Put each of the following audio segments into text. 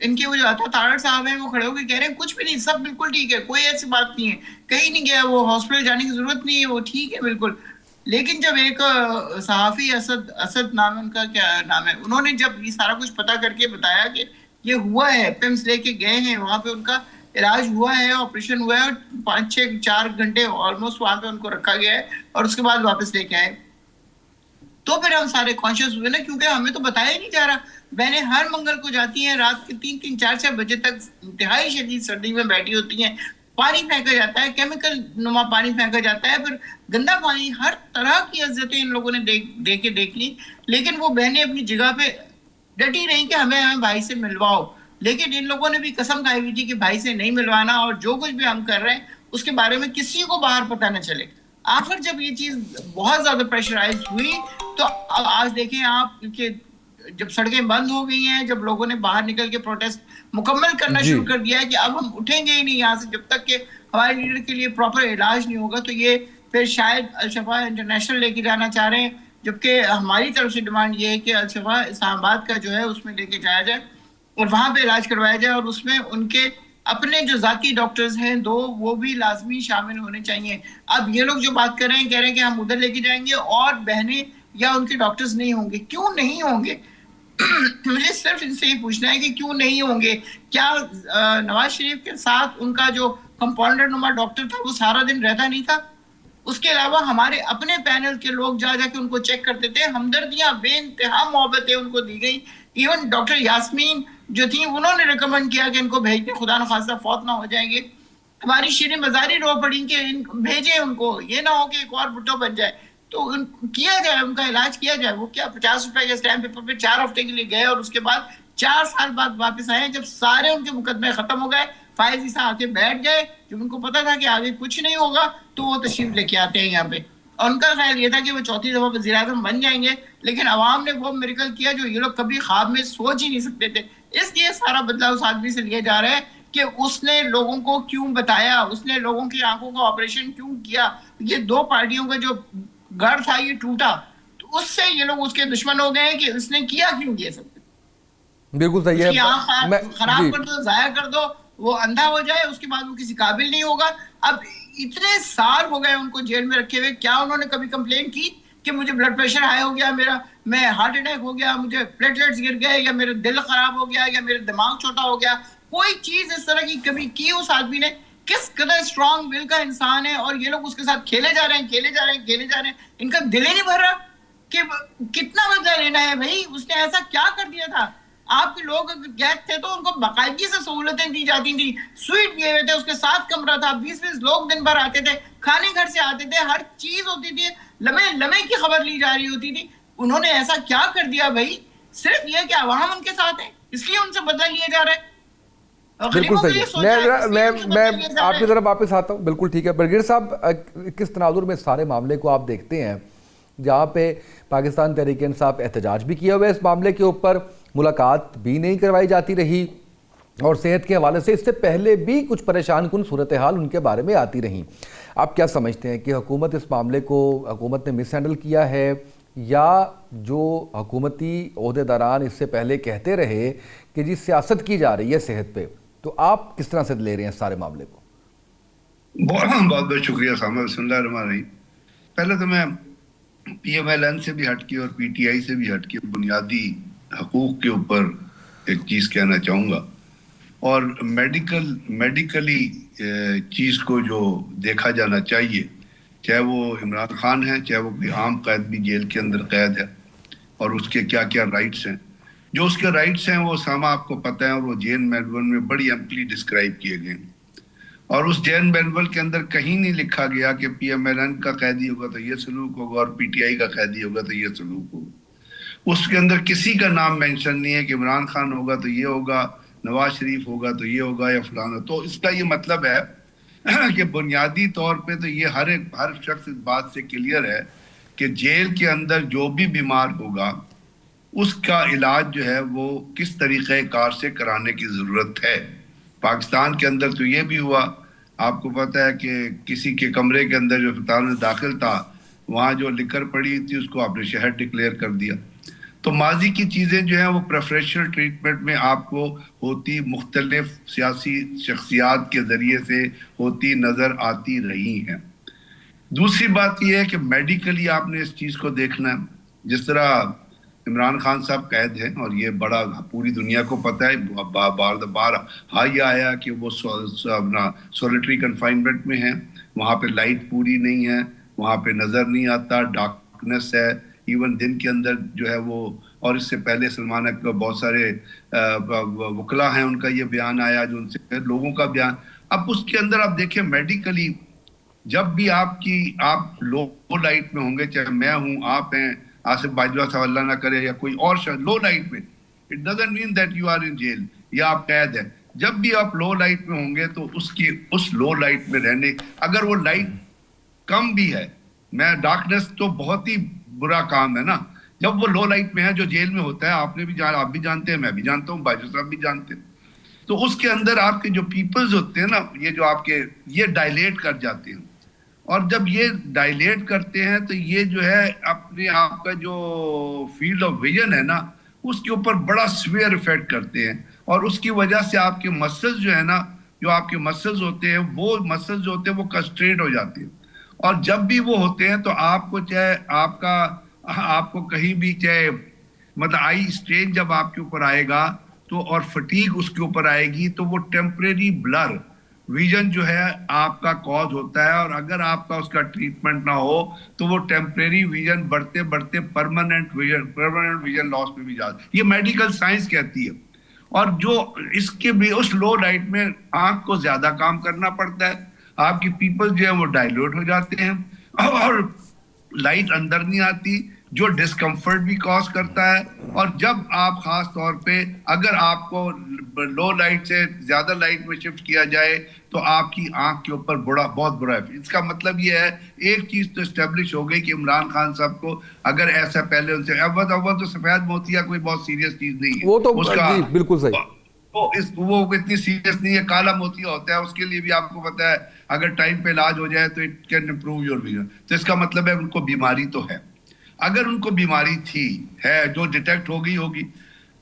ان کے وہ جو عطا تارڑ صاحب ہیں وہ کھڑے ہو کے کہہ رہے ہیں کچھ بھی نہیں, سب بالکل ٹھیک ہے, کوئی ایسی بات نہیں ہے, کہیں نہیں گیا وہ, ہاسپٹل جانے کی ضرورت نہیں ہے, وہ ٹھیک ہے بالکل. لیکن جب ایک صحافی اسد نام ان کا, کیا نام ہے, انہوں نے جب یہ سارا کچھ پتا کر کے بتایا کہ یہ ہوا ہے, پیمس لے کے گئے ہیں, وہاں پہ ان کا علاج ہوا ہے, آپریشن ہوا ہے, اور 5-6-4 گھنٹے آلموسٹ وہاں پہ ان کو رکھا گیا ہے, اور اس کے بعد واپس لے کے آئے, تو پھر ہم سارے کانشیس ہوئے نا, کیونکہ ہمیں تو بتایا ہی نہیں جا رہا. بہنیں ہر منگل کو جاتی ہیں, رات کے 3-4 بجے تک انتہائی شدید سردی میں بیٹھی ہوتی ہیں, پانی پھینکا جاتا ہے, کیمیکل نما پانی پھینکا جاتا ہے, پھر گندا پانی, ہر طرح کی عزتیں ان لوگوں نے دیکھ لی, لیکن وہ بہنیں اپنی جگہ پہ ڈٹی رہی کہ ہمیں بھائی سے ملواؤ. لیکن ان لوگوں نے بھی قسم کھائی ہوئی تھی کہ بھائی سے نہیں ملوانا, اور جو کچھ بھی ہم کر رہے ہیں اس کے بارے میں کسی کو باہر پتہ نہ چلے. آخر جب یہ چیز بہت زیادہ پریشرائز ہوئی تو اب آج دیکھیں آپ کہ جب سڑکیں بند ہو گئی ہیں, جب لوگوں نے باہر نکل کے پروٹیسٹ مکمل کرنا شروع کر دیا ہے کہ اب ہم اٹھیں گے ہی نہیں یہاں سے جب تک کہ ہمارے لیڈر کے لیے پراپر علاج نہیں ہوگا. تو یہ پھر شاید الشفا انٹرنیشنل لے کے جانا چاہ رہے ہیں, جبکہ ہماری طرف سے ڈیمانڈ یہ ہے کہ الشفا اسلام آباد کا جو ہے اس میں لے کے جایا جائے اور وہاں پہ علاج کروایا جائے, اور اس میں ان کے اپنے جو ذاتی ڈاکٹرز ہیں 2 وہ بھی لازمی شامل ہونے چاہیے. اب یہ لوگ جو بات کر رہے ہیں, کہہ رہے ہیں کہ ہم ادھر لے کے جائیں گے اور بہنیں یا ان کے ڈاکٹرز نہیں ہوں گے. کیوں نہیں ہوں گے؟ مجھے صرف ان سے یہ پوچھنا ہے کہ کیوں نہیں ہوں گے. کیا نواز شریف کے ساتھ ان کا جو کمپاؤنڈر نما ڈاکٹر تھا وہ سارا دن رہتا نہیں تھا؟ اس کے علاوہ ہمارے اپنے پینل کے لوگ جا کے ان کو چیک کرتے تھے, ہمدردیاں بے انتہا محبتیں ان کو دی گئی. ایون ڈاکٹر یاسمین جو تھی انہوں نے ریکمنڈ کیا کہ ان کو بھیج دیں, خدا نخواستہ فوت نہ ہو جائیں گے. ہماری شیریں مزاری رو پڑی کہ بھیجیں ان کو, یہ نہ ہو کہ ایک اور بھٹو بن جائے. تو کیا جائے, ان کا علاج کیا جائے. وہ کیا 50 روپے کے اسٹیمپ پیپر پہ 4 ہفتے کے لیے گئے اور اس کے بعد 4 سال بعد واپس آئے, جب سارے ان کے مقدمے ختم ہو گئے. فائز عیسیٰ آ کے بیٹھ گئے, جب ان کو پتا تھا کہ آگے کچھ نہیں ہوگا تو وہ تشریف لے کے آتے ہیں یہاں پہ, اور ان کا خیال یہ تھا کہ وہ 4تھی دفعہ وزیر اعظم بن جائیں گے. لیکن عوام نے وہ میریکل کیا جو یہ لوگ کبھی خواب میں سوچ ہی نہیں سکتے تھے. اس لیے سارا بدلہ اس آدمی سے لیا جا رہا ہے کہ اس نے لوگوں کو کیوں بتایا, اس نے لوگوں کی آنکھوں کا آپریشن کیوں کیا. یہ 2 پارٹیوں کا جو گڑھ تھا یہ ٹوٹا, تو اس سے یہ لوگ اس کے دشمن ہو گئے کہ اس نے کیا کیوں یہ سب. بالکل صحیح ہے, خراب کر دو, ضائع کر دو, وہ اندھا ہو جائے, اس کے بعد وہ کسی قابل نہیں ہوگا. اب اتنے سال ہو گئے ان کو جیل میں رکھے ہوئے, کیا انہوں نے کبھی کمپلین کی کہ مجھے بلڈ پریشر ہائی ہو گیا, میں ہارٹ اٹیک ہو گیا, مجھے پلیٹلیٹس گر گئے, یا میرا دل خراب ہو گیا, یا میرا دماغ چھوٹا ہو گیا؟ کوئی چیز اس طرح کی کبھی کی اس آدمی نے؟ کس قدر اسٹرانگ ول کا انسان ہے, اور یہ لوگ اس کے ساتھ کھیلے جا رہے ہیں. ان کا دل ہی نہیں بھر رہا کہ کتنا بدلہ لینا ہے بھائی. اس نے ایسا کیا کر دیا تھا؟ آپ کے لوگ گیس تھے تو ان کو باقاعدگی سے سہولتیں دی جاتی تھیں, سویٹ دیے ہوئے تھے, اس کے ساتھ کمرہ تھا, 20 لوگ دن بھر آتے تھے, کھانے گھر سے آتے تھے, ہر چیز ہوتی تھی, لمحے کی خبر لی جا رہی ہوتی تھی. انہوں نے ایسا کیا کر دیا بھائی؟ صرف یہ کہ عوام ان کے ساتھ ہیں اس لیے ان سے بدلہ لیا جا رہا ہے. بالکل صحیح, میں آپ کی طرف واپس آتا ہوں. بالکل ٹھیک ہے برگیڈ صاحب, کس تناظر میں سارے معاملے کو آپ دیکھتے ہیں, جہاں پہ پاکستان تحریک انصاف احتجاج بھی کیا ہوا ہے اس معاملے کے اوپر, ملاقات بھی نہیں کروائی جاتی رہی, اور صحت کے حوالے سے اس سے پہلے بھی کچھ پریشان کن صورتحال ان کے بارے میں آتی رہیں. آپ کیا سمجھتے ہیں کہ حکومت اس معاملے کو حکومت نے مس ہینڈل کیا ہے, یا جو حکومتی عہدیداران اس سے پہلے کہتے رہے کہ جی سیاست کی جا رہی ہے صحت پہ, تو آپ کس طرح سے لے رہے ہیں سارے معاملے کو؟ بہت بہت شکریہ سامع. بسم اللہ الرحمن الرحیم. پہلے تو میں پی ایم ایل این سے بھی ہٹ کے اور پی ٹی آئی سے بھی ہٹ کے بنیادی حقوق کے اوپر ایک چیز کہنا چاہوں گا, اور میڈیکلی چیز کو جو دیکھا جانا چاہیے, چاہے وہ عمران خان ہے, چاہے وہ کوئی عام قید بھی جیل کے اندر قید ہے, اور اس کے کیا کیا رائٹس ہیں. جو اس کے رائٹس ہیں وہ سامع آپ کو پتہ ہے, اور وہ جین مینول میں بڑی ایمپلی ڈسکرائب کیے گئے ہیں. اور اس جین مینول کے اندر کہیں نہیں لکھا گیا کہ پی ایم ایل این کا قیدی ہوگا تو یہ سلوک ہوگا, اور پی ٹی آئی کا قیدی ہوگا تو یہ سلوک ہوگا. اس کے اندر کسی کا نام مینشن نہیں ہے کہ عمران خان ہوگا تو یہ ہوگا, نواز شریف ہوگا تو یہ ہوگا, یا فلانا. تو اس کا یہ مطلب ہے کہ بنیادی طور پہ تو یہ ہر شخص اس بات سے کلیئر ہے کہ جیل کے اندر جو بھی بیمار ہوگا اس کا علاج جو ہے وہ کس طریقہ کار سے کرانے کی ضرورت ہے. پاکستان کے اندر تو یہ بھی ہوا, آپ کو پتہ ہے کہ کسی کے کمرے کے اندر جو اسپتال میں داخل تھا وہاں جو لکر پڑی تھی اس کو آپ نے شہر ڈکلیئر کر دیا. تو ماضی کی چیزیں جو ہیں وہ پریفریشنل ٹریٹمنٹ میں آپ کو ہوتی مختلف سیاسی شخصیات کے ذریعے سے ہوتی نظر آتی رہی ہیں. دوسری بات یہ ہے کہ میڈیکلی آپ نے اس چیز کو دیکھنا ہے. جس طرح عمران خان صاحب قید ہیں اور یہ بڑا پوری دنیا کو پتہ ہے، بار ہائی آیا کہ وہ سولیٹری کنفائنمنٹ میں ہیں، وہاں پہ لائٹ پوری نہیں ہے، وہاں پہ نظر نہیں آتا، ڈارکنس ہے، ایون دن کے اندر جو ہے وہ. اور اس سے پہلے سلمان اکبر بہت سارے وکلا ہیں، ان کا یہ بیان آیا جو ان سے لوگوں کا بیان. اب اس کے اندر آپ دیکھیں میڈیکلی جب بھی آپ لو لائٹ میں ہوں گے، چاہے میں ہوں، آپ ہیں، آصف باجوہ صاحب اللہ نہ کرے یا کوئی اور شخص لو لائٹ میں، it doesn't mean that you are in jail یا آپ قید ہیں. جب بھی آپ لو لائٹ میں ہوں گے تو اس لو لائٹ میں رہنے، اگر وہ لائٹ کم بھی ہے، ڈارکنس تو بہت ہی برا کام ہے نا. جب وہ لو لائٹ میں ہے جو جیل میں ہوتا ہے، آپ بھی جانتے ہیں، میں بھی جانتا ہوں، باجوہ صاحب بھی جانتے ہیں، تو اس کے اندر آپ کے جو پیپلز ہوتے ہیں نا، یہ جو آپ کے یہ ڈائلیٹ کر جاتے ہیں. اور جب یہ ڈائلیٹ کرتے ہیں تو یہ جو ہے اپنے آپ کا جو فیلڈ آف ویژن ہے نا، اس کے اوپر بڑا سویئر افیکٹ کرتے ہیں. اور اس کی وجہ سے آپ کے مسلز جو ہے نا، جو آپ کے مسلز ہوتے ہیں، وہ مسلز جو ہوتے ہیں وہ کنسٹرینٹ ہو جاتے ہیں. اور جب بھی وہ ہوتے ہیں تو آپ کو چاہے آپ کو کہیں بھی چاہے مطلب آئی اسٹرین جب آپ کے اوپر آئے گا تو اور فٹیگ اس کے اوپر آئے گی تو وہ ٹیمپریری بلر ویژن جو ہے آپ کا کاز ہوتا ہے. اور اگر آپ کا اس کا ٹریٹمنٹ نہ ہو تو وہ ٹیمپریری ویژن بڑھتے بڑھتے پرماننٹ ویژن لاس میں بھی جاتا ہے. یہ میڈیکل سائنس کہتی ہے. اور جو اس کے بھی اس لو لائٹ میں آنکھ کو زیادہ کام کرنا پڑتا ہے، آپ کی پیپل جو ہے وہ ڈائلوٹ ہو جاتے ہیں اور لائٹ اندر نہیں آتی، جو ڈسکمفرٹ بھی کاز کرتا ہے. اور جب آپ خاص طور پہ اگر آپ کو لو لائٹ سے زیادہ لائٹ میں شفٹ کیا جائے تو آپ کی آنکھ کے اوپر بہت برا ہے. اس کا مطلب یہ ہے ایک چیز تو اسٹیبلش ہو گئی کہ عمران خان صاحب کو اگر ایسا پہلے ان سے اول تو سفید موتیا کوئی بہت سیریس چیز نہیں ہے، وہ تو جی بالکل صحیح، وہ اتنی سیریس نہیں ہے. کالا موتیا ہوتا ہے، اس کے لیے بھی آپ کو پتا ہے اگر ٹائم پہ علاج ہو جائے تو it can improve your vision. تو اس کا مطلب ہے ان کو بیماری تو ہے. اگر ان کو بیماری ہے جو ڈیٹیکٹ ہوگی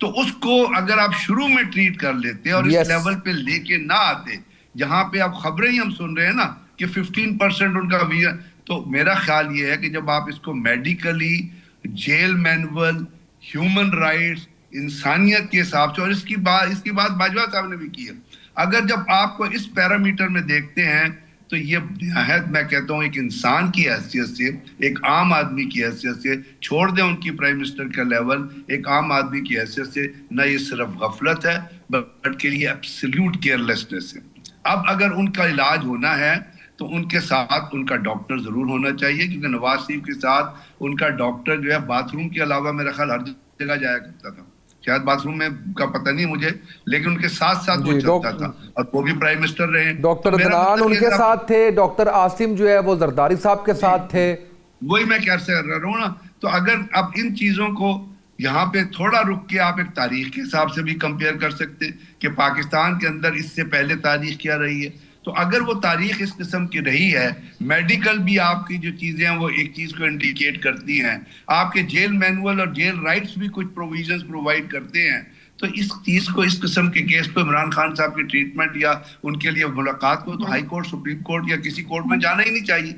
تو اس کو اگر آپ شروع میں ٹریٹ کر لیتے اور اس لیول پہ لے کے نہ آتے جہاں پہ آپ خبریں ہی ہم سن رہے ہیں نا کہ 15% ان کا ویژن، تو میرا خیال یہ ہے کہ جب آپ اس کو medically jail manual human rights انسانیت کے حساب سے، اور اس کی بات باجوہ صاحب نے بھی کی ہے، اگر جب آپ کو اس پیرامیٹر میں دیکھتے ہیں تو یہ نہایت میں کہتا ہوں ایک انسان کی حیثیت سے، ایک عام آدمی کی حیثیت سے، چھوڑ دیں ان کی پرائم منسٹر کا لیول، ایک عام آدمی کی حیثیت سے نہ یہ صرف غفلت ہے بلکہ یہ ایبسلیوٹ کیئرلیسنس ہے. اب اگر ان کا علاج ہونا ہے تو ان کے ساتھ ان کا ڈاکٹر ضرور ہونا چاہیے، کیونکہ نواز شریف کے ساتھ ان کا ڈاکٹر جو ہے باتھ روم کے علاوہ میرا خیال ہر جگہ جایا کرتا تھا. شاید باتھ روم میں کا پتہ نہیں مجھے، لیکن ان کے ساتھ وہ چلتا تھا اور وہ بھی پرائم منسٹر رہے. ڈاکٹر عدنان ان کے ساتھ تھے، ڈاکٹر عاصم جو ہے وہ زرداری صاحب کے ساتھ تھے. وہی میں کہہ رہا ہوں نا. تو اگر اب ان چیزوں کو یہاں پہ تھوڑا رک کے آپ ایک تاریخ کے حساب سے بھی کمپیئر کر سکتے کہ پاکستان کے اندر اس سے پہلے تاریخ کیا رہی ہے. تو اگر وہ تاریخ اس قسم کی رہی ہے، میڈیکل بھی آپ کی جو چیزیں ہیں وہ ایک چیز کو انڈیکیٹ کرتی ہیں، آپ کے جیل مینول اور جیل رائٹس بھی کچھ پروویژنز پرووائڈ کرتے ہیں. تو اس چیز کو اس قسم کے کیس پہ عمران خان صاحب کی ٹریٹمنٹ یا ان کے لیے ملاقات کو تو ہائی کورٹ، سپریم کورٹ یا کسی کورٹ میں جانا ہی نہیں چاہیے.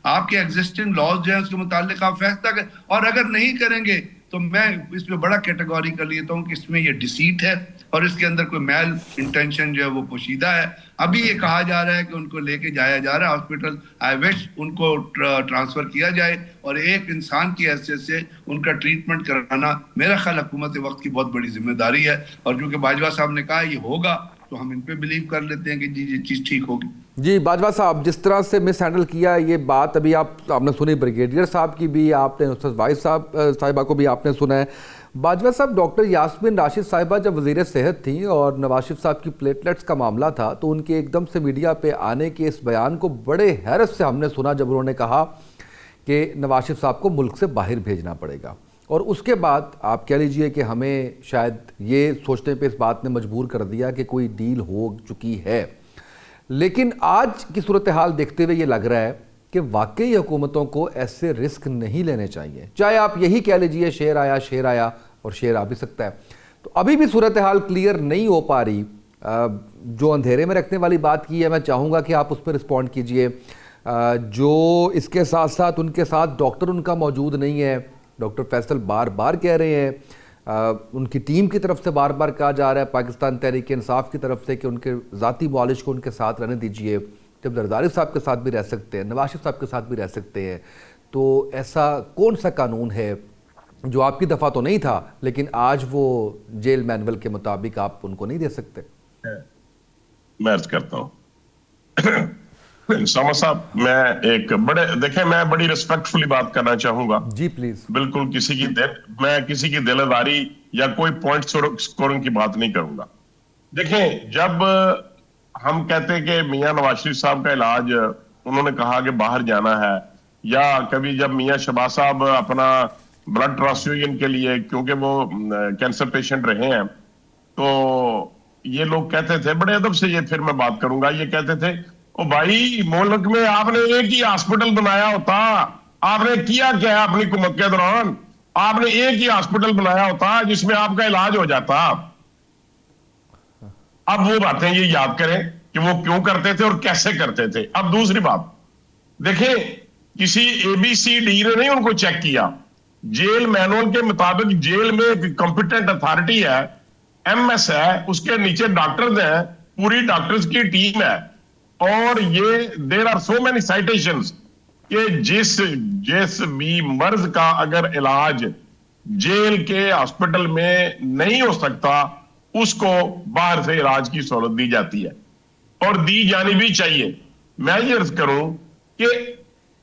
آپ کے ایگزسٹنگ لاز جو ہیں اس کے متعلق آپ فیصلہ کریں. اور اگر نہیں کریں گے تو میں اس میں بڑا کیٹیگوری کر لیتا ہوں کہ اس میں یہ ڈیسیٹ ہے اور اس کے اندر کوئی میل انٹینشن جو ہے وہ پوشیدہ ہے. ابھی یہ کہا جا رہا ہے کہ ان کو لے کے جایا جا رہا ہے ہاسپٹل. آئی وش ان کو ٹرانسفر کیا جائے اور ایک انسان کی حیثیت سے ان کا ٹریٹمنٹ کرانا میرا خیال حکومت وقت کی بہت بڑی ذمہ داری ہے. اور چونکہ باجوہ صاحب نے کہا یہ ہوگا تو ہم ان پہ بلیو کر لیتے ہیں کہ جی یہ چیز ٹھیک ہوگی. جی باجوہ صاحب، جس طرح سے مس ہینڈل کیا یہ بات ابھی آپ نے سنی، بریگیڈیئر صاحب کی بھی آپ نے، نصرت وائس صاحبہ کو بھی آپ نے سنا ہے. باجوہ صاحب، ڈاکٹر یاسمین راشد صاحبہ جب وزیر صحت تھیں اور نواز شریف صاحب کی پلیٹلیٹس کا معاملہ تھا تو ان کے ایک دم سے میڈیا پہ آنے کے اس بیان کو بڑے حیرت سے ہم نے سنا جب انہوں نے کہا کہ نواز شریف صاحب کو ملک سے باہر بھیجنا پڑے گا. اور اس کے بعد آپ کہہ لیجئے کہ ہمیں شاید یہ سوچنے پہ اس بات نے مجبور کر دیا کہ کوئی ڈیل ہو چکی ہے. لیکن آج کی صورتحال دیکھتے ہوئے یہ لگ رہا ہے کہ واقعی حکومتوں کو ایسے رسک نہیں لینے چاہیے. چاہے آپ یہی کہہ لیجئے شیر آیا اور شیئر آ بھی سکتا ہے. تو ابھی بھی صورتحال کلیئر نہیں ہو پا رہی. جو اندھیرے میں رکھنے والی بات کی ہے میں چاہوں گا کہ آپ اس پہ رسپونڈ کیجئے. جو اس کے ساتھ ساتھ ان کے ساتھ ڈاکٹر ان کا موجود نہیں ہے, ڈاکٹر فیصل بار بار کہہ رہے ہیں, ان کی ٹیم کی طرف سے بار بار کہا جا رہا ہے پاکستان تحریک انصاف کی طرف سے کہ ان کے ذاتی معالج کو ان کے ساتھ رہنے دیجئے, جب زرداری صاحب کے ساتھ بھی رہ سکتے ہیں, نواز شریف صاحب کے ساتھ بھی رہ سکتے ہیں, تو ایسا کون سا قانون ہے جو آپ کی دفعہ تو نہیں تھا لیکن آج وہ جیل مینول کے مطابق آپ ان کو نہیں دے سکتے؟ میں عرض کرتا ہوں ساما صاحب, میں بڑی ریسپیکٹفلی بات کرنا چاہوں گا. جی پلیز. بالکل کسی کی دل داری یا کوئی پوائنٹ سکورنگ کی بات نہیں کروں گا. دیکھیں, جب ہم کہتے ہیں کہ میاں نواز شریف صاحب کا علاج انہوں نے کہا کہ باہر جانا ہے, یا کبھی جب میاں شہباز صاحب اپنا بلڈ ٹرانسفیوژن کے لیے, کیونکہ وہ کینسر پیشنٹ رہے ہیں, تو یہ لوگ کہتے تھے, بڑے ادب سے یہ پھر میں بات کروں گا, یہ کہتے تھے او بھائی ملک میں آپ نے ایک ہی ہاسپٹل بنایا ہوتا, آپ نے کیا کیا ہے اپنی حکومت کے دوران, آپ نے ایک ہی ہاسپٹل بنایا ہوتا جس میں آپ کا علاج ہو جاتا. اب وہ باتیں یہ یاد کریں کہ وہ کیوں کرتے تھے اور کیسے کرتے تھے. اب دوسری بات دیکھیں, کسی ABCD نے نہیں ان کو چیک کیا. جیل مینول کے مطابق جیل میں ایک کمپیٹنٹ اتھارٹی ہے, MS ہے, اس کے نیچے ڈاکٹرز ہیں, پوری ڈاکٹرز کی ٹیم ہے, اور یہ دیر آر سو مینی سائٹیشنز کہ جس بھی مرض کا اگر علاج جیل کے ہاسپٹل میں نہیں ہو سکتا اس کو باہر سے علاج کی سہولت دی جاتی ہے, اور دی جانی بھی چاہیے. میں یہ عرض کروں کہ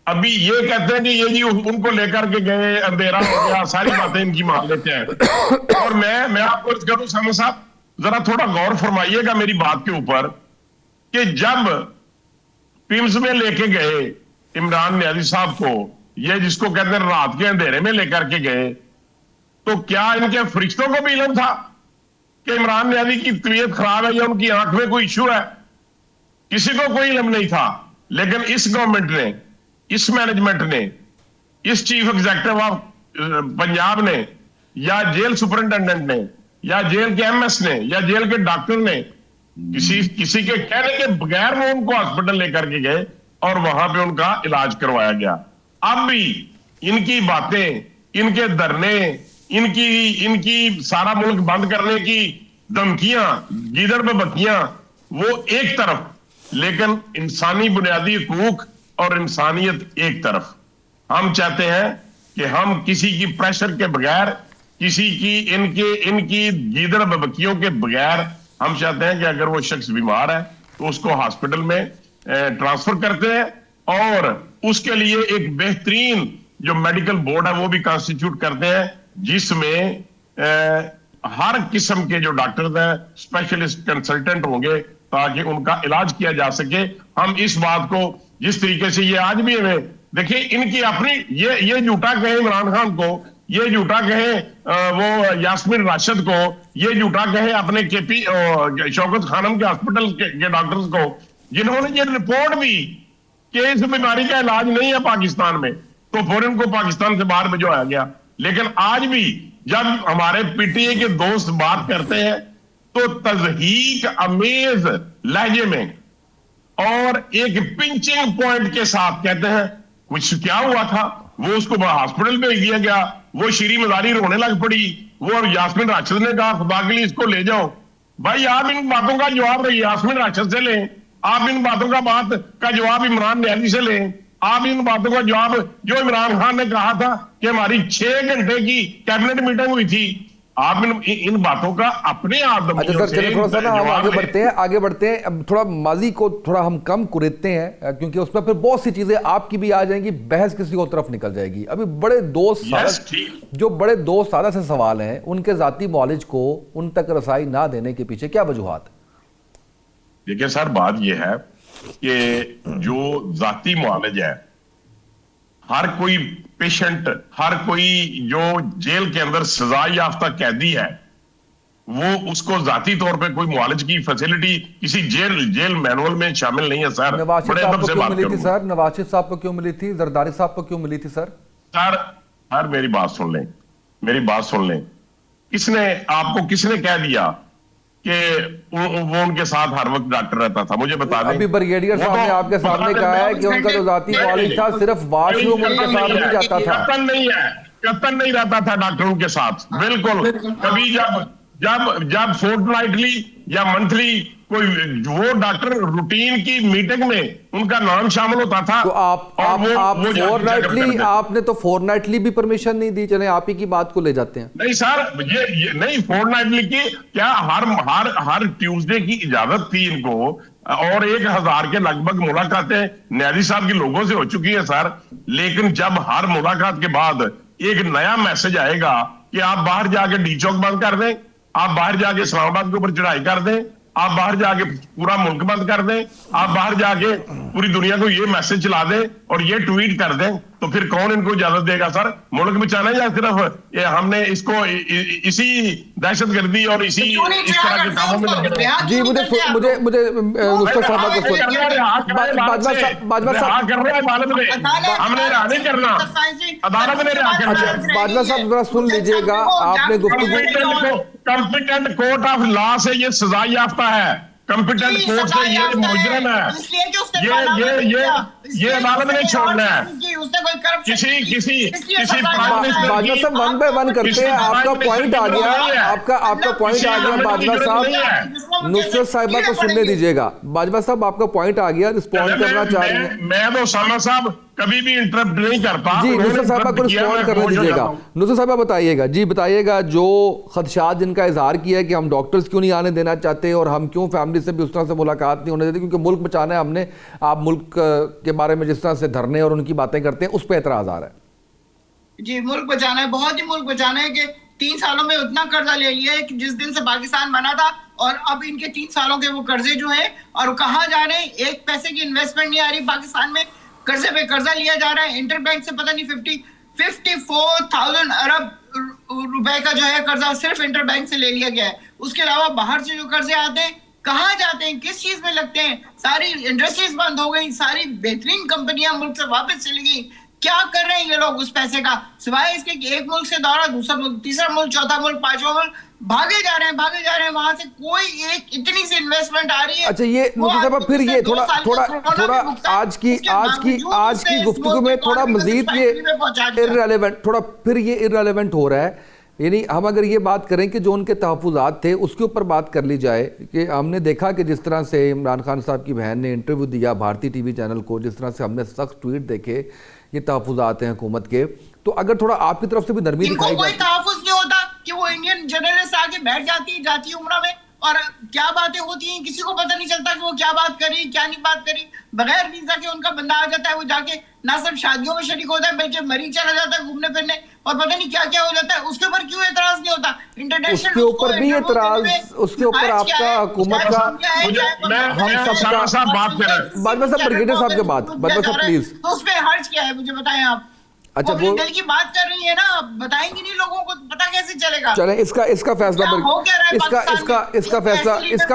ابھی یہ کہتے ہیں کہ یہ جی ان کو لے کر کے گئے, اندھیرا ہو گیا, ساری باتیں ان کی مان لیتے ہیں. اور میں آپ کو عرض کروں سامنے صاحب, ذرا تھوڑا غور فرمائیے گا میری بات کے اوپر, کہ جب پیمز میں لے کے گئے عمران نیازی صاحب کو, یہ جس کو کہتے ہیں رات کے اندھیرے میں لے کر کے گئے, تو کیا ان کے فرشتوں کو بھی علم تھا کہ عمران نیازی کی طبیعت خراب ہے یا ان کی آنکھ میں کوئی ایشو ہے؟ کسی کو کوئی علم نہیں تھا. لیکن اس گورنمنٹ نے, اس مینجمنٹ نے, اس چیف ایگزیکٹو آف پنجاب نے, یا جیل سپرنٹینڈنٹ نے, یا جیل کے MS نے, یا جیل کے ڈاکٹر نے, کسی کے کہنے کے بغیر وہ ان کو ہاسپٹل لے کر کے گئے اور وہاں پہ ان کا علاج کروایا گیا. اب بھی ان کی باتیں, ان کے دھرنے, ان کی سارا ملک بند کرنے کی دھمکیاں, گیدڑ پہ بکیاں, وہ ایک طرف, لیکن انسانی بنیادی حقوق اور انسانیت ایک طرف. ہم چاہتے ہیں کہ ہم کسی کی پریشر کے بغیر, کسی کی ان کی گیدڑ بکیوں کے بغیر, ہم چاہتے ہیں کہ اگر وہ شخص بیمار ہے تو اس کو ہاسپٹل میں ٹرانسفر کرتے ہیں, اور اس کے لیے ایک بہترین جو میڈیکل بورڈ ہے وہ بھی کانسٹیٹیوٹ کرتے ہیں, جس میں ہر قسم کے جو ڈاکٹرز ہیں اسپیشلسٹ کنسلٹنٹ ہوں گے تاکہ ان کا علاج کیا جا سکے. ہم اس بات کو جس طریقے سے یہ آج بھی ہمیں دیکھیں, ان کی اپنی یہ جھوٹا کہیں عمران خان کو, یہ جھوٹا کہیں وہ یاسمین راشد کو, یہ جھوٹا کہیں اپنے KP شوکت خانم کے ہاسپٹل کے ڈاکٹرز کو, جنہوں نے یہ رپورٹ دی کہ اس بیماری کا علاج نہیں ہے پاکستان میں, تو فوراً کو پاکستان سے باہر بھجوایا گیا. لیکن آج بھی جب ہمارے PTI کے دوست بات کرتے ہیں تو تضحیک امیز لہجے میں اور ایک پنچنگ پوائنٹ کے ساتھ کہتے ہیں کچھ کیا ہوا تھا, وہ اس کو ہاسپٹل میں دیا گیا, وہ شیریں مزاری رونے لگ پڑی, وہ یاسمین راشد نے کہا خدا کے لیے اس کو لے جاؤ. بھائی آپ ان باتوں کا جواب یاسمین راشد سے لیں, آپ ان باتوں کا جواب عمران نیازی سے لیں, آپ ان باتوں کا جواب جو عمران خان نے کہا تھا کہ ہماری 6 گھنٹے کی کیبنٹ میٹنگ ہوئی تھی, آپ ان باتوں کا اپنے آدمیوں سے. اچھا سر, چلیں تھوڑا سا نا ہم آگے بڑھتے ہیں. اب تھوڑا ماضی کو تھوڑا ہم کم کریتے ہیں کیونکہ اس میں پھر بہت سی چیزیں آپ کی بھی آ جائیں گی, بحث کسی کو طرف نکل جائے گی. ابھی بڑے دوست سادہ سے سوال ہیں, ان کے ذاتی معالج کو ان تک رسائی نہ دینے کے پیچھے کیا وجوہات؟ دیکھیں سر, بات یہ ہے کہ جو ذاتی معالج ہے, ہر کوئی پیشنٹ, ہر کوئی جو جیل کے اندر سزا یافتہ قیدی ہے, وہ اس کو ذاتی طور پہ کوئی معالج کی فیسلٹی کسی جیل مینول میں شامل نہیں ہے. سر نواز شریف صاحب کو کیوں ملی تھی سر؟ نواز شریف صاحب کو کیوں ملی تھی؟ زرداری صاحب کو کیوں ملی تھی سر؟ سر میری بات سن لیں, کس نے آپ کو کس نے کہہ دیا کہ وہ ان کے ساتھ ہر وقت ڈاکٹر رہتا تھا؟ مجھے بتا دیں. ابھی بریگیڈیئر صاحب نے آپ کے سامنے کہا ہے کہ ان کا جو ذاتی کالج تھا صرف واش روم ان کے ساتھ نہیں جاتا تھا. قطن نہیں ہے، قطن نہیں رہتا تھا ڈاکٹروں کے ساتھ، بالکل. کبھی جب فورٹ نائٹلی یا منتھلی کوئی وہ ڈاکٹر روٹین کی میٹنگ میں ان کا نام شامل ہوتا تھا. تو آپ نے تو فور نائٹلی بھی پرمیشن نہیں دی. چلیں آپ ہی کی بات کو لے جاتے ہیں. نہیں سر، یہ نہیں، فورٹ نائٹلی کی کیا ہر ٹیوزڈے کی اجازت تھی ان کو، اور 1000 کے لگ بھگ ملاقاتیں نیازی صاحب کے لوگوں سے ہو چکی ہیں سر. لیکن جب ہر ملاقات کے بعد ایک نیا میسج آئے گا کہ آپ باہر جا کے ڈی چوک بند کر دیں، آپ باہر جا کے اسلام آباد کے اوپر چڑھائی کر دیں، آپ باہر جا کے پورا ملک بند کر دیں، آپ باہر جا کے پوری دنیا کو یہ میسج چلا دیں اور یہ ٹویٹ کر دیں، تو پھر کون ان کو اجازت دے گا سر ملک بچانا؟ یا صرف ہم نے اس کو اسی دہشت گردی اور اسی اس طرح کے کاموں میں لگے؟ جی مجھے نصرت صاحبہ کو ہم نے رہا نہیں کرنا، عدالت نے رہا کرنا. باجوہ صاحب ذرا سن لیجئے گا، آپ نے گفتگو کمپیٹنٹ کورٹ آف لا سے یہ سزا یافتہ ہے، کمپیٹنٹ کورٹ سے یہ مجرم ہے، یہ عدالت نے چھوڑنا ہے. کسی باجوہ صاحب ون بائی ون کرتے ہیں. آپ کا پوائنٹ آ گیا، آپ کا پوائنٹ آ گیا. باجوہ صاحب نصرت صاحبہ کو سننے دیجئے گا. باجوہ صاحب آپ کا پوائنٹ آ گیا، رسپونڈ کرنا چاہ رہی ہیں. میں تو اسامہ صاحب کبھی بھی انٹرپٹ نہیں کرتا. جی نصرت صاحبہ کو رسپونڈ کرنے دیجئے گا. نصرت صاحبہ بتائیے گا، جی بتائیے گا جو خدشات جن کا اظہار کیا ہے کہ ہم ڈاکٹرز کیوں نہیں آنے دینا چاہتے اور ہم کیوں فیملی سے بھی اس طرح سے ملاقات نہیں ہونے دیتے کیونکہ ملک بچانا ہے ہم نے. آپ ملک کے بارے میں جس طرح سے دھرنے اور ان کی باتیں کرتے ہیں اس پہ اعتراض آ رہا ہے. جی ملک بچانا ہے، بہت ہی ملک بچانا ہے کہ 3 سالوں میں اتنا قرضہ لے لیا ہے کہ جس دن سے پاکستان بنا تھا، اور اب ان کے 3 سالوں کے وہ قرضے جو ہیں اور کہاں جا رہے ہیں. ایک پیسے کی انویسٹمنٹ نہیں آ رہی پاکستان میں، قرضے پہ قرضہ لیا جا رہا ہے. انٹر بینک سے پتہ نہیں 54,000 ارب روپے کا جو ہے قرضہ صرف انٹر بینک سے لے لیا گیا ہے. اس کے علاوہ باہر سے جو قرضے آتے ہیں کہاں جاتے ہیں، کس چیز میں لگتے ہیں؟ ساری انڈسٹریز بند ہو گئی، ساری بہترین کمپنیاں ملک سے واپس چلی گئی. کیا کر رہے ہیں یہ لوگ اس پیسے کا، سوائے اس کے کہ ایک ملک سے دورہ، دوسرا ملک، تیسرا ملک، چوتھا ملک، پانچواں ملک، بھاگے جا رہے ہیں. وہاں سے کوئی ایک اتنی سی انویسٹمنٹ آ رہی ہے. اچھا یہ پھر یہ تھوڑا آج کی گفتگو میں تھوڑا مزید یہ irrelevant ہو رہا ہے. یعنی ہم اگر یہ بات کریں کہ جو ان کے تحفظات تھے اس کے اوپر بات کر لی جائے کہ ہم نے دیکھا کہ جس طرح سے عمران خان صاحب کی بہن نے انٹرویو دیا بھارتی ٹی وی چینل کو، جس طرح سے ہم نے سخت ٹویٹ دیکھے یہ تحفظات ہیں حکومت کے، تو اگر تھوڑا آپ کی طرف سے بھی نرمی دکھائی کوئی تحفظ نہیں ہوتا کہ وہ انڈین جرنلسٹ آگے بیٹھ جاتی ہے عمرہ میں اور کیا باتیں ہوتی ہیں کسی کو پتہ نہیں چلتا کہ وہ کیا بات کری کیا نہیں بات کری. بغیر ویزا کے ان کا بندہ آ جاتا ہے، وہ جا کے نہ صرف شادیوں میں شریک ہوتا ہے بلکہ مری چلا جاتا ہے گھومنے پھرنے اور پتہ نہیں کیا کیا ہو جاتا ہے. اس کے اوپر کیوں اعتراض نہیں ہوتا؟ اس کے اوپر بھی اعتراض، اس کے اوپر آپ کا حکومت کا، ہم سب کا باجوہ صاحب بریگیڈیئر صاحب کے بات، باجوہ صاحب پلیز، تو اس پہ حرج کیا ہے مجھے بتائیں آپ. اچھا وہ دل کی بات کر رہی ہے نا، بتائیں گی نہیں لوگوں کو، پتہ کیسے چلے گا؟ چلیں اس کا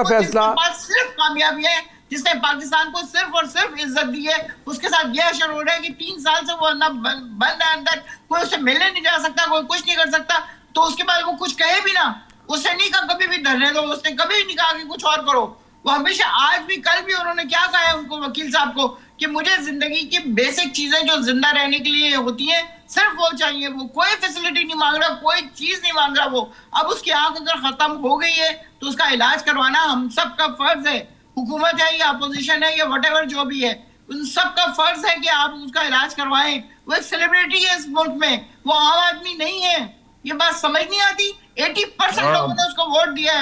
فیصلہ صرف کامیابی ہے جس نے پاکستان کو صرف اور صرف عزت دی ہے. اس کے ساتھ یہ اشر ہو رہا ہے کہ 3 سال سے وہ نہ بند ہے اندر، کوئی اسے ملنے نہیں جا سکتا، کوئی کچھ نہیں کر سکتا. تو اس کے بعد وہ کچھ کہے بھی نا، اس نے نہیں کہا کبھی بھی دھرنے دو، اس نے کبھی نہیں کہا کہ کچھ اور کرو. وہ ہمیشہ آج بھی کل بھی انہوں نے کیا کہا ہے ان کو وکیل صاحب کو کہ مجھے زندگی کی بیسک چیزیں جو زندہ رہنے کے لیے ہوتی ہیں صرف وہ چاہیے. وہ کوئی فیسلٹی نہیں مانگ رہا، کوئی چیز نہیں مانگ رہا. وہ اب اس کی آنکھ اگر ختم ہو گئی ہے تو اس کا علاج کروانا ہم سب کا فرض ہے. حکومت ہے یا اپوزیشن ہے یا وٹ ایور جو بھی ہے، ان سب کا فرض ہے کہ آپ اس کا علاج کروائیں. وہ ایک سیلیبریٹی ہے اس ملک میں، وہ عام آدمی نہیں ہے. یہ بات سمجھ نہیں آتی. 80% لوگوں نے اس کو ووٹ دیا ہے.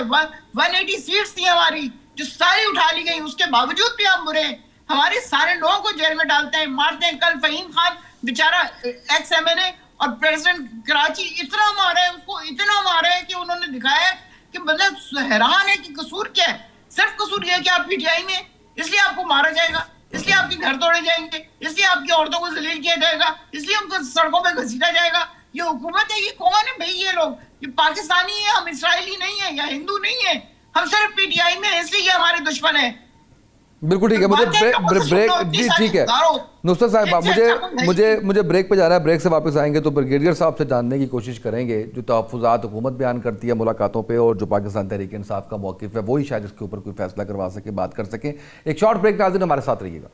180 سیٹس تھی ہماری جو ساری اٹھا لی گئی، اس کے باوجود بھی ہم برے ہیں. ہمارے سارے لوگوں کو جیل میں ڈالتے ہیں، مارتے ہیں. کل فہیم خان بیچارہ ایکس ایم این اے اور پریزیڈنٹ کراچی اتنا مارا ہے، اس کو اتنا مارا ہے کہ انہوں نے دکھایا کہ بندہ حیران ہے کہ قصور کیا ہے. صرف قصور یہ ہے کہ آپ پی ٹی آئی میں، اس لیے آپ کو مارا جائے گا، اس لیے آپ کے گھر توڑے جائیں گے، اس لیے آپ کی عورتوں کو ذلیل کیا جائے گا، اس لیے ان کو سڑکوں پہ گھسیٹا جائے گا. یہ حکومت ہے؟ یہ کون ہے بھائی؟ یہ لوگ یہ پاکستانی ہیں، ہم اسرائیلی نہیں ہیں یا ہندو نہیں ہیں. ہم صرف پی ٹی آئی میں، اس لیے یہ ہمارے دشمن ہیں. بالکل ٹھیک ہے, مجھے بریک جی ٹھیک ہے نصرت صاحب, مجھے بریک پہ جانا ہے. بریک سے واپس آئیں گے تو بریگیڈیئر صاحب سے جاننے کی کوشش کریں گے جو تحفظات حکومت بیان کرتی ہے ملاقاتوں پہ, اور جو پاکستان تحریک انصاف کا موقف ہے وہی شاید اس کے اوپر کوئی فیصلہ کروا سکے, بات کر سکیں. ایک شارٹ بریک ناظرین ہمارے ساتھ رہیے گا.